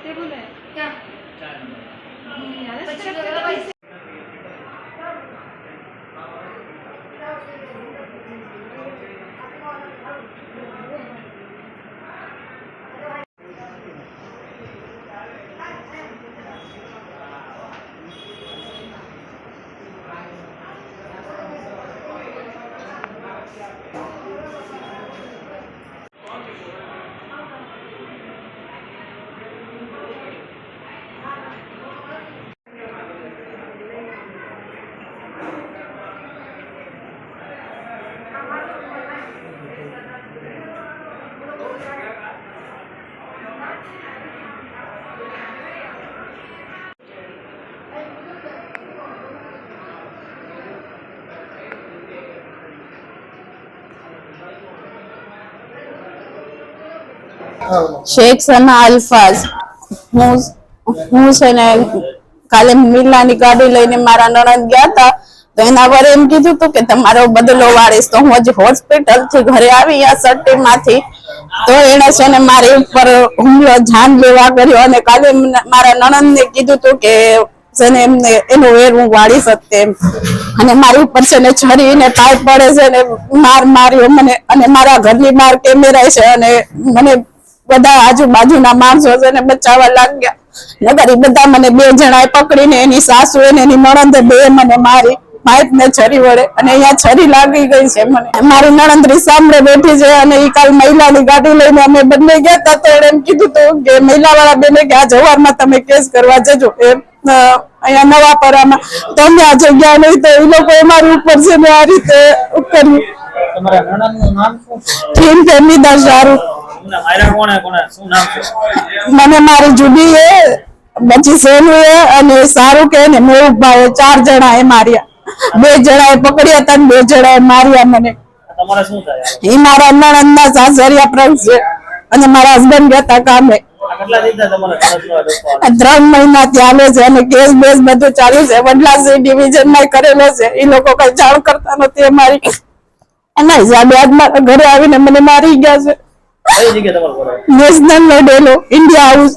Table है क्या? 4 number. Sheikh सना अल्फाज હું છે ને કાલે મિલાની ગાડી લઈને મારા નણંદ ગયા હતા તો એના વરે એમ કીધું હતું કે તમારો બદલો વાળીશ તો હું હજી હોસ્પિટલ થી ઘરે આવી આ સટ્ટી માંથી તો એને છે ને મારી ઉપર હુમલો જાન લેવા કર્યો અને કાલે મારા નણંદ ને કીધું હતું કે છે ને એમને એનો વેર હું વાળી શકતે એમ અને મારી ઉપર છે ને છરી ને પાઇપ પડે છે ને માર માર્યો મને અને મારા ઘરની બહાર કેમેરા છે અને મને બધા આજુબાજુના માણસો છે ને બચાવવા લાગ્યા નગર એ બધા મને 2 જણાએ પકડીને એની સાસુ અને એની નણંદે 2 મને મારી પાઇપ ને છરી વડે અને અહીંયા છરી લાગી ગઈ છે મને મારી નણંદ સામે બેઠી છે અને ઈ કાલ મહિલાની ગાડી લઈને અમે બંને ગયા હતા તો એમ કીધું હતું કે મહિલાવાળા બેને કે આ જવારમાં તમે કેસ કરવા જજો એમ અહીંયા નવાપરામાં તમે આ જગ્યા નહીં તો એ લોકો અમારી ઉપર છે ને આ રીતે કર્યું તમારા નણંદનું નામ શું છે? ઠીક છે નિદા શાહરૂખ મને મારી જુડી હે પછી સોનુ હે અને શાહરૂખ હે ને મેહુભાઈ 4 જણા એ માર્યા 2 જણાએ પકડ્યા હતા 2 જણાએ માર્યા મને તમારે શું થાય? ઈ મારા નણંદના સાસરિયા પ્રંગ છે અને મારા હસબન્ડ ગયા હતા કામે કેટલા દીધા તમારા ખર્ચવા? 3 મહિના ચાલે છે અને કેસ બેસ બધું ચાલુ છે વડલા ડિવિઝન માં કરેલો છે એ લોકો કઈ જાણ કરતા નથી અમારી એના હિસાબે આજ મારા ઘરે આવીને મને મારી ગયા છે કઈ જગ્યાએ તમારું ઘર? National મેડેલો India house